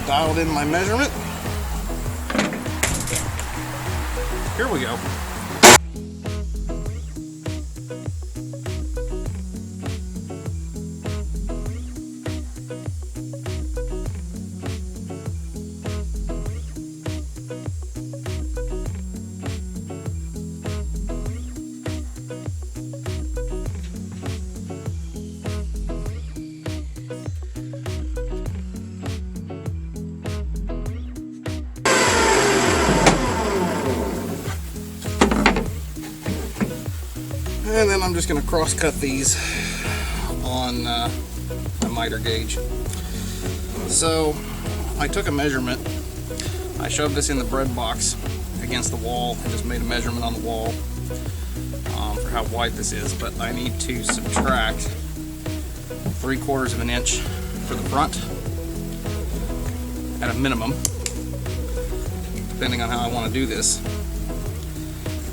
Dialed in my measurement. Here we go. And then I'm just going to cross cut these on a miter gauge. So I took a measurement. I shoved this in the bread box against the wall and just made a measurement on the wall for how wide this is. But I need to subtract 3/4 of an inch for the front at a minimum, depending on how I want to do this.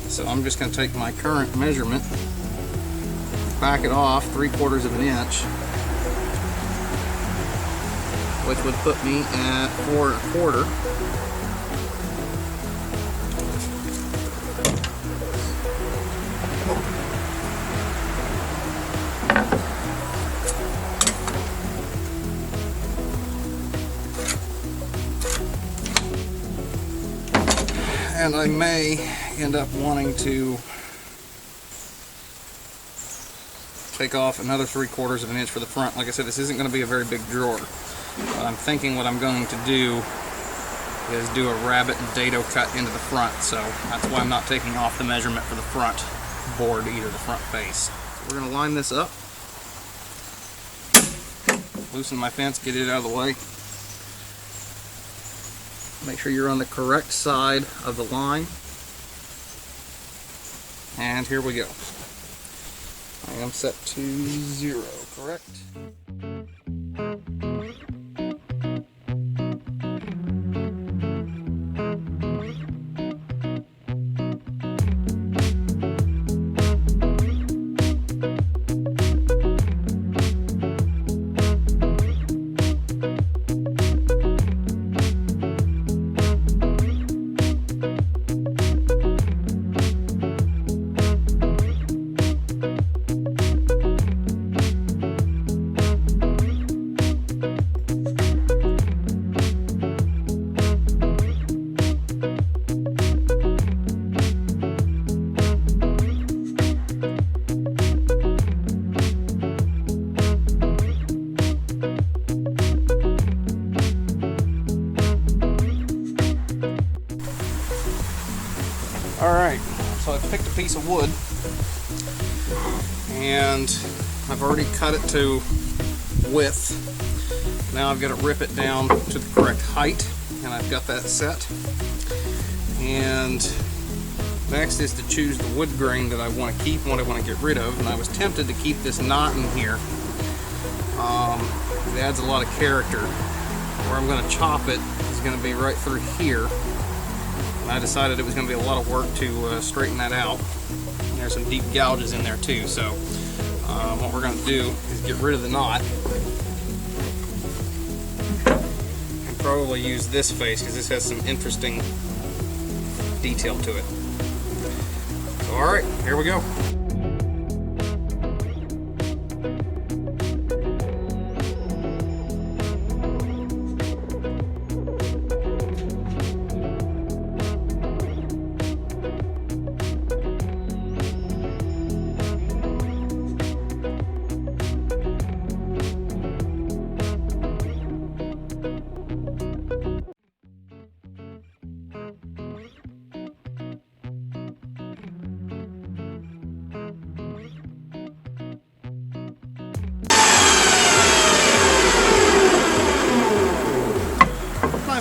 So I'm just going to take my current measurement, back it off 3/4 of an inch, which would put me at 4 1/4. And I may end up wanting to take off another 3/4 of an inch for the front. Like I said, this isn't going to be a very big drawer. But I'm thinking what I'm going to do is do a rabbet and dado cut into the front. So that's why I'm not taking off the measurement for the front board either, the front face. So we're going to line this up, loosen my fence, get it out of the way. Make sure you're on the correct side of the line. And here we go. I am set to 0, correct? Alright, so I've picked a piece of wood and I've already cut it to width. Now I've got to rip it down to the correct height, and I've got that set. And next is to choose the wood grain that I want to keep and what I want to get rid of. And I was tempted to keep this knot in here. It adds a lot of character. Where I'm going to chop it is going to be right through here. And I decided it was going to be a lot of work to straighten that out. And there's some deep gouges in there too, so what we're going to do is get rid of the knot and probably use this face because this has some interesting detail to it. So, alright, here we go.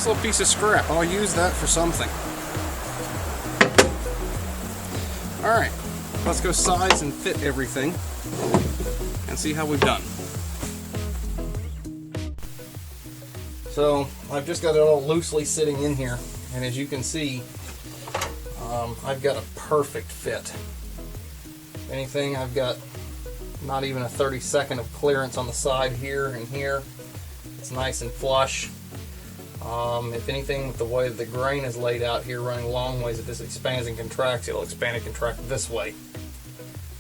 nice little piece of scrap. I'll use that for something. Alright, let's go size and fit everything and see how we've done. So I've just got it all loosely sitting in here, and as you can see, I've got a perfect fit. If anything, I've got not even a 32nd of clearance on the side here and here. It's nice and flush. If anything, with the way that the grain is laid out here, running long ways, if this expands and contracts, it'll expand and contract this way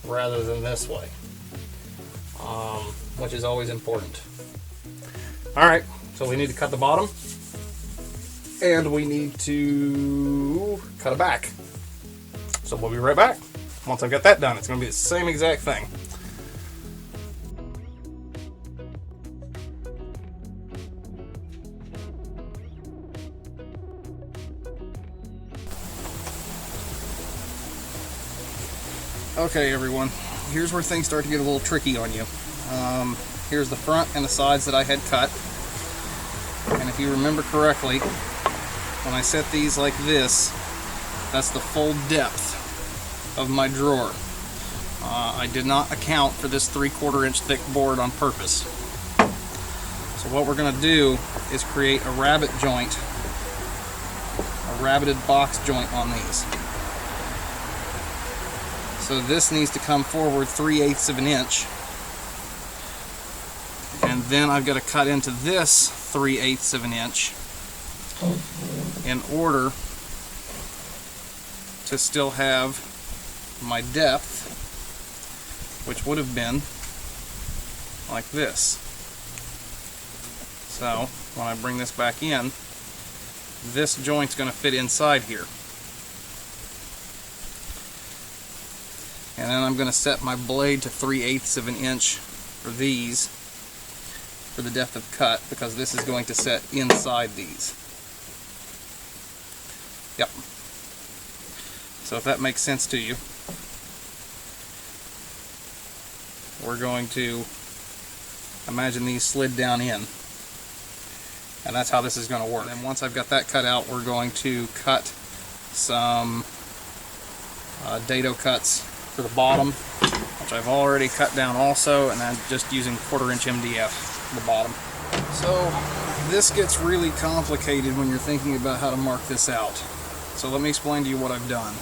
rather than this way, which is always important. Alright, so we need to cut the bottom, and we need to cut a back. So we'll be right back. Once I've got that done, it's going to be the same exact thing. Okay everyone, here's where things start to get a little tricky on you. Here's the front and the sides that I had cut. And if you remember correctly, when I set these like this, that's the full depth of my drawer. I did not account for this 3/4 inch thick board on purpose. So what we're going to do is create a rabbet joint, a rabbeted box joint on these. So this needs to come forward 3/8 of an inch, and then I've got to cut into this 3/8 of an inch in order to still have my depth, which would have been like this. So when I bring this back in, this joint's going to fit inside here. And then I'm going to set my blade to 3/8 of an inch for these, for the depth of cut, because this is going to set inside these. Yep. So if that makes sense to you, we're going to imagine these slid down in. And that's how this is going to work. And once I've got that cut out, we're going to cut some dado cuts for the bottom, which I've already cut down also, and I'm just using 1/4 inch MDF for the bottom. So this gets really complicated when you're thinking about how to mark this out. So let me explain to you what I've done.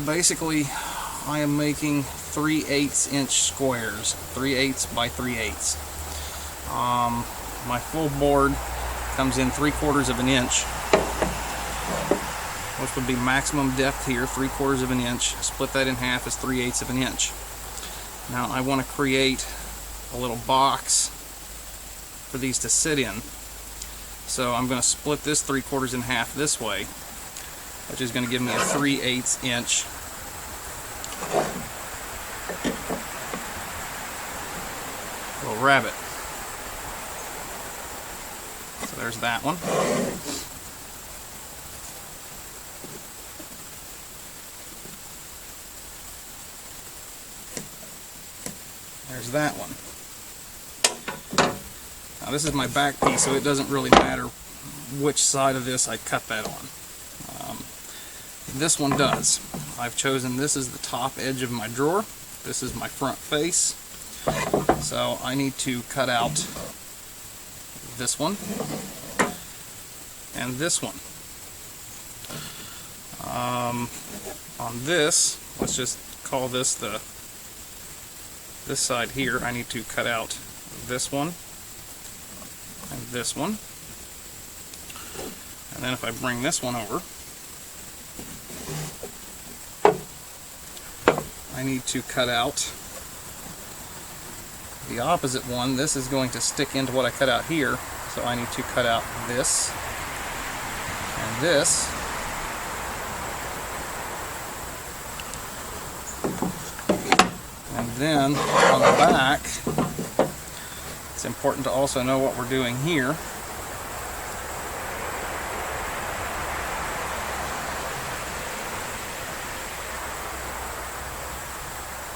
Basically, I am making 3/8 inch squares, 3/8 by 3/8. My full board comes in 3/4 of an inch, which would be maximum depth here, 3/4 of an inch. Split that in half is 3/8 of an inch. Now I want to create a little box for these to sit in. So I'm going to split this 3/4 in half this way, which is going to give me a 3/8 inch little rabbet. So there's that one. There's that one. Now this is my back piece, so it doesn't really matter which side of this I cut that on. This one does. I've chosen this as the top edge of my drawer. This is my front face. So I need to cut out this one and this one. On this, let's just call this this side here, I need to cut out this one and this one. And then if I bring this one over, I need to cut out the opposite one. This is going to stick into what I cut out here, so I need to cut out this and this. And then on the back, it's important to also know what we're doing here.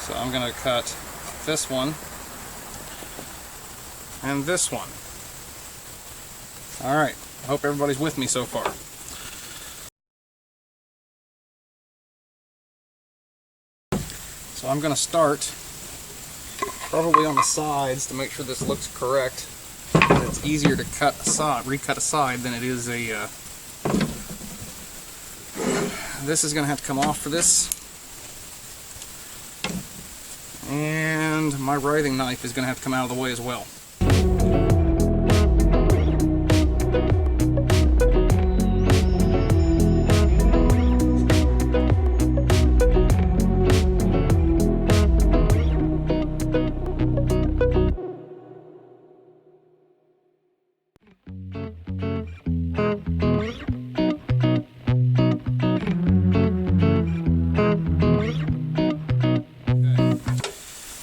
So I'm going to cut this one and this one. Alright, I hope everybody's with me so far. So I'm going to start probably on the sides to make sure this looks correct. It's easier to recut a side than it is a... This is going to have to come off for this. And my writhing knife is going to have to come out of the way as well.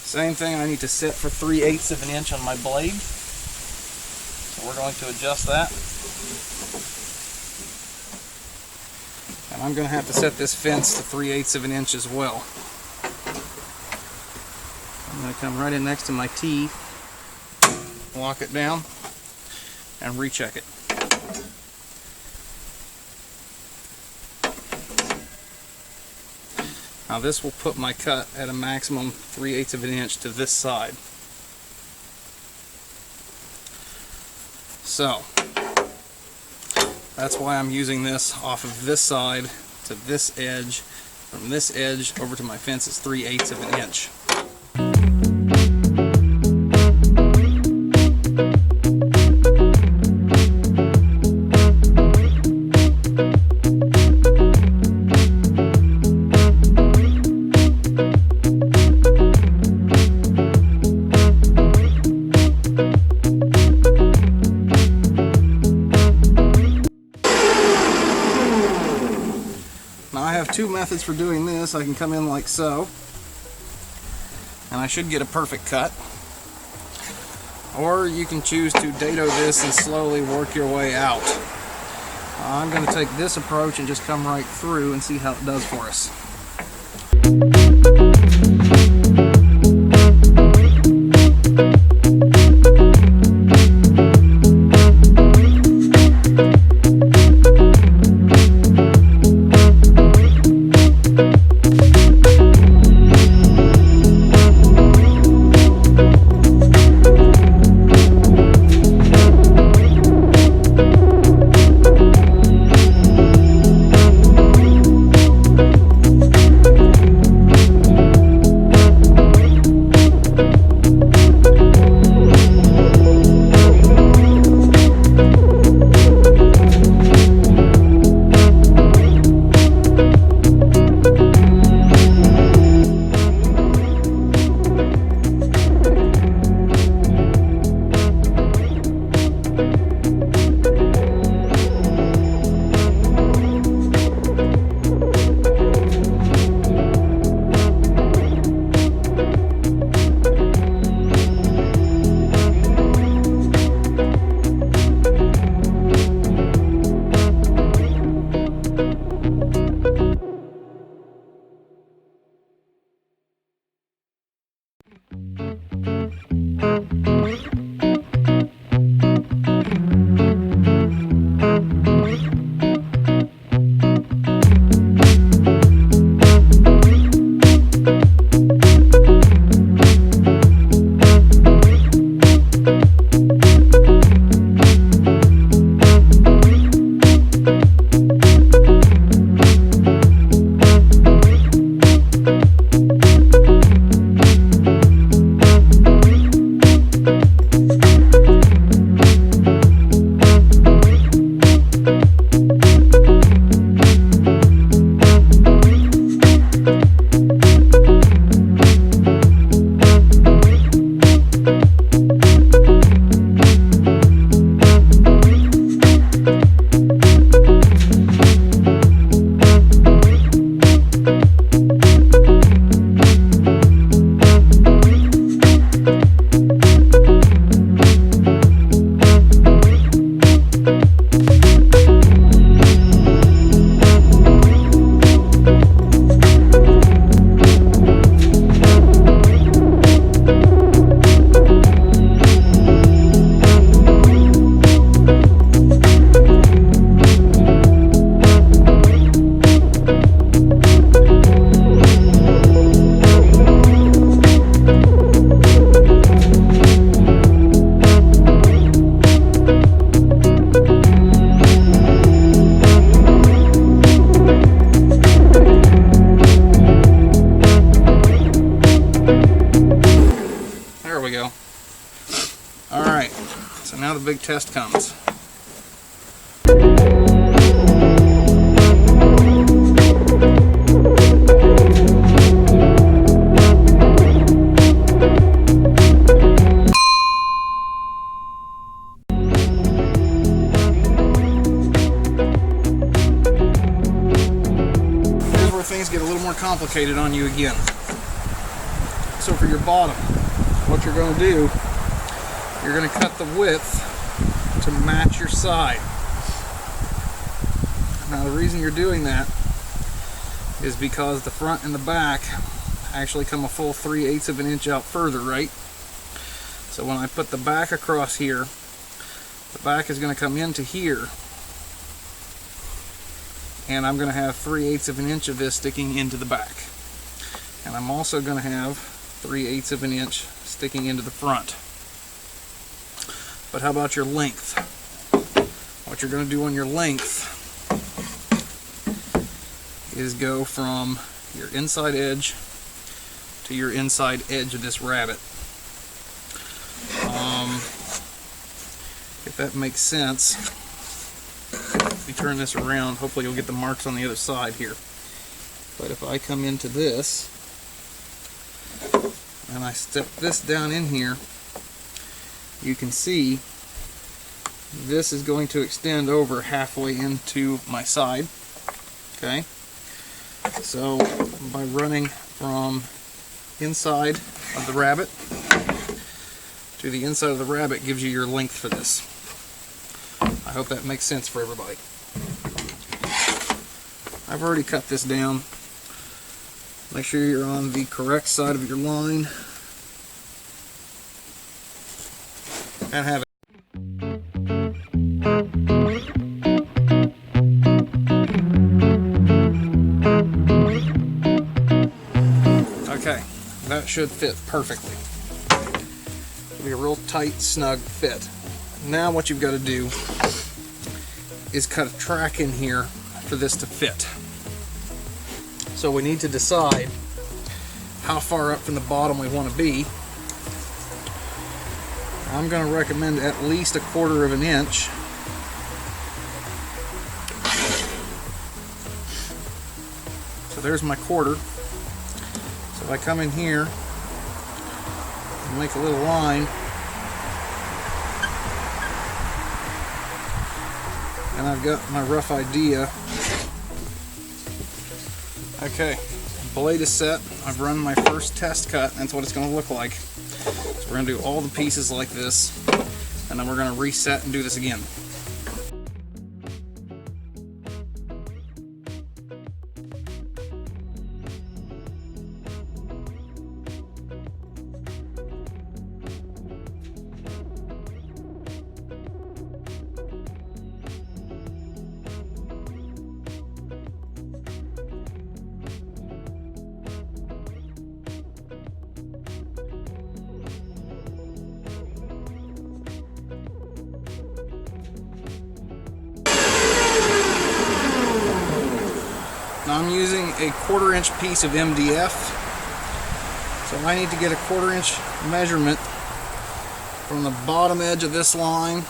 Same thing, I need to set for 3/8 of an inch on my blade. So we're going to adjust that. And I'm going to have to set this fence to 3/8 of an inch as well. I'm going to come right in next to my T, lock it down, and recheck it. Now this will put my cut at a maximum 3/8 of an inch to this side. So that's why I'm using this off of this side to this edge. From this edge over to my fence is 3/8 of an inch. Now I have two methods for doing this. I can come in like so, and I should get a perfect cut. Or you can choose to dado this and slowly work your way out. I'm going to take this approach and just come right through and see how it does for us. big test comes. Things get a little more complicated on you again. So for your bottom, what you're going to do, you're going to cut the width to match your side. Now the reason you're doing that is because the front and the back actually come a full 3/8 of an inch out further, right? So when I put the back across here, the back is going to come into here, and I'm going to have 3/8 of an inch of this sticking into the back. And I'm also going to have 3/8 of an inch sticking into the front. But how about your length? What you're going to do on your length is go from your inside edge to your inside edge of this rabbet. If that makes sense, if you turn this around, hopefully you'll get the marks on the other side here. But if I come into this and I step this down in here, you can see this is going to extend over halfway into my side. Okay, so by running from inside of the rabbet to the inside of the rabbet gives you your length for this. I hope that makes sense for everybody. I've already cut this down. Make sure you're on the correct side of your line and have it. Okay, that should fit perfectly. It'll be a real tight, snug fit. Now what you've got to do is cut a track in here for this to fit. So we need to decide how far up from the bottom we want to be. I'm going to recommend at least 1/4 of an inch. So there's my 1/4. So if I come in here and make a little line, and I've got my rough idea. Okay, blade is set. I've run my first test cut. That's what it's going to look like. So we're going to do all the pieces like this, and then we're going to reset and do this again. Now I'm using a 1/4 inch piece of MDF, so I need to get a 1/4 inch measurement from the bottom edge of this line,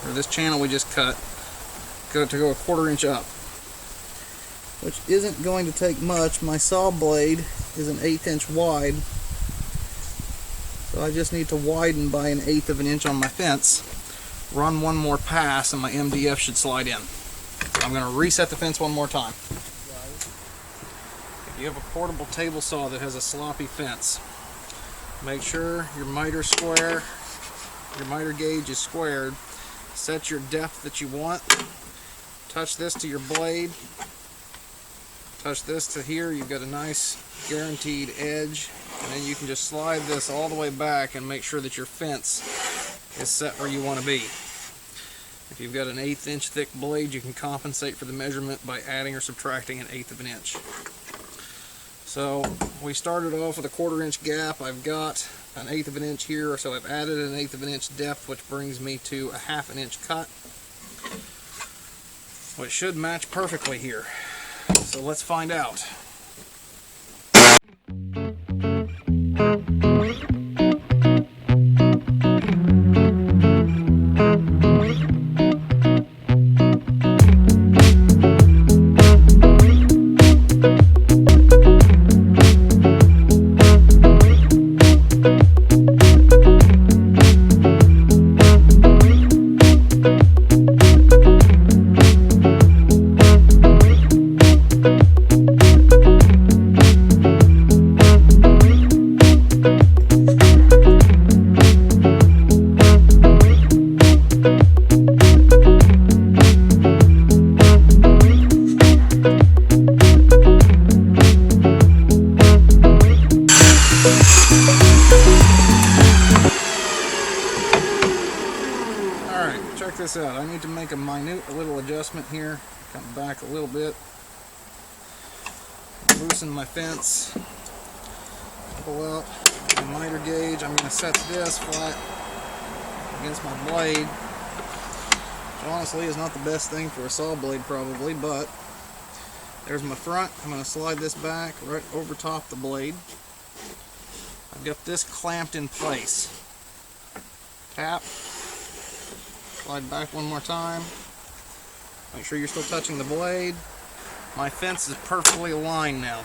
or this channel we just cut, to go a 1/4 inch up, which isn't going to take much. My saw blade is an 1/8 inch wide, so I just need to widen by an 1/8 of an inch on my fence, run one more pass, and my MDF should slide in. I'm going to reset the fence one more time. If you have a portable table saw that has a sloppy fence, make sure your miter square, your miter gauge is squared. Set your depth that you want. Touch this to your blade. Touch this to here. You've got a nice guaranteed edge, and then you can just slide this all the way back and make sure that your fence is set where you want to be. If you've got an 1/8 inch thick blade, you can compensate for the measurement by adding or subtracting an 1/8 of an inch. So we started off with a 1/4 inch gap. I've got an 1/8 of an inch here, so I've added an 1/8 of an inch depth, which brings me to a 1/2 an inch cut, which should match perfectly here. So let's find out. a minute little adjustment here. Come back a little bit. Loosen my fence. Pull out my miter gauge. I'm going to set this flat against my blade, which honestly is not the best thing for a saw blade probably, but there's my front. I'm going to slide this back right over top the blade. I've got this clamped in place. Tap. Slide back one more time. Make sure you're still touching the blade. My fence is perfectly aligned now.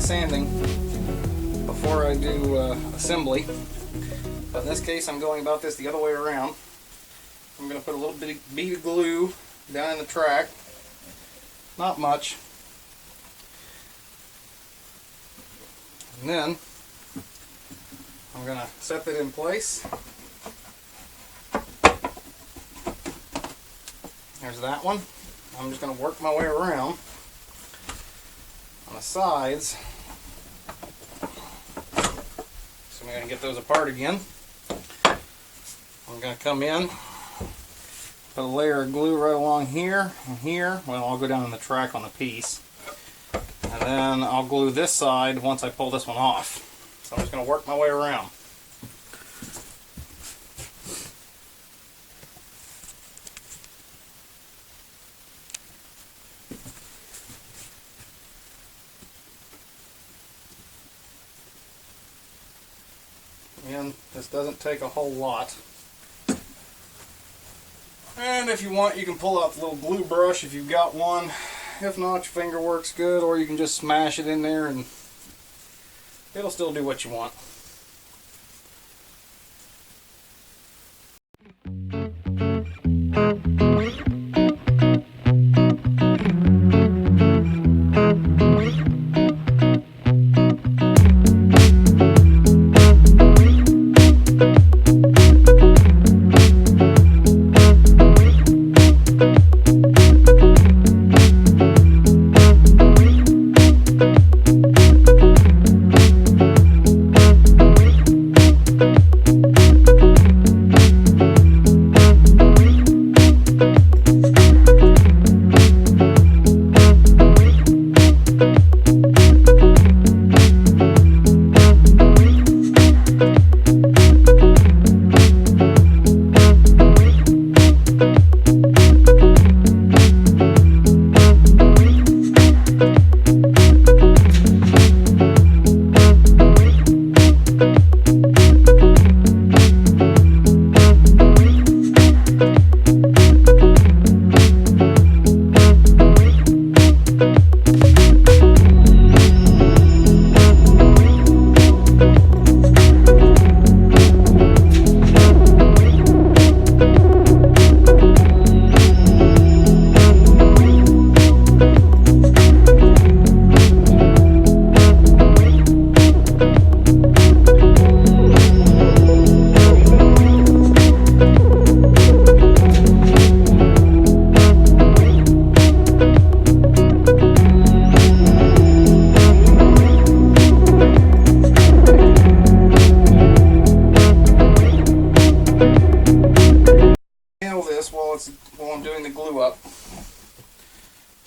Sanding before I do assembly, but in this case I'm going about this the other way around. I'm going to put a little bead of glue down in the track, not much, and then I'm going to set that in place. There's that one. I'm just going to work my way around on the sides. So I'm going to get those apart again. I'm going to come in, put a layer of glue right along here and here. Well, I'll go down in the track on the piece. And then I'll glue this side once I pull this one off. So I'm just going to work my way around. And this doesn't take a whole lot. And if you want, you can pull out the little glue brush if you've got one. If not, your finger works good, or you can just smash it in there and it'll still do what you want.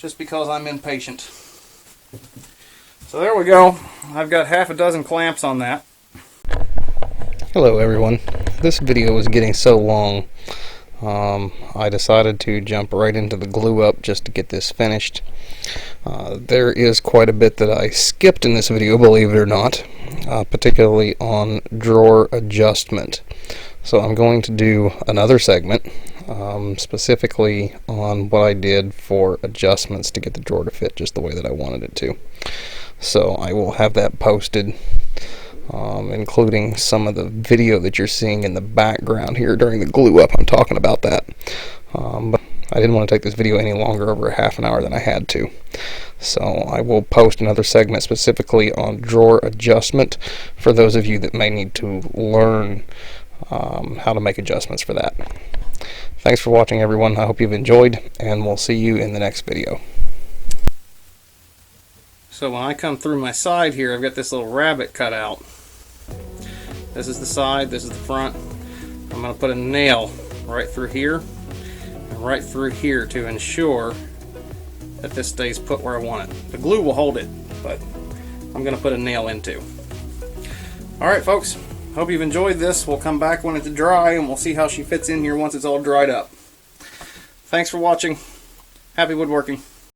just because I'm impatient. So there we go. I've got half a dozen clamps on that. Hello everyone. This video was getting so long, I decided to jump right into the glue up just to get this finished. There is quite a bit that I skipped in this video, believe it or not, particularly on drawer adjustment. So I'm going to do another segment specifically on what I did for adjustments to get the drawer to fit just the way that I wanted it to. So I will have that posted, including some of the video that you're seeing in the background here during the glue up. I'm talking about that. But I didn't want to take this video any longer, over a half an hour, than I had to. So I will post another segment specifically on drawer adjustment for those of you that may need to learn how to make adjustments for that. Thanks for watching, everyone. I hope you've enjoyed, and we'll see you in the next video. So when I come through my side here, I've got this little rabbit cut out. This is the side, this is the front. I'm going to put a nail right through here and right through here to ensure that this stays put where I want it. The glue will hold it, but I'm going to put a nail in too. Alright folks, hope you've enjoyed this. We'll come back when it's dry and we'll see how she fits in here once it's all dried up. Thanks for watching. Happy woodworking.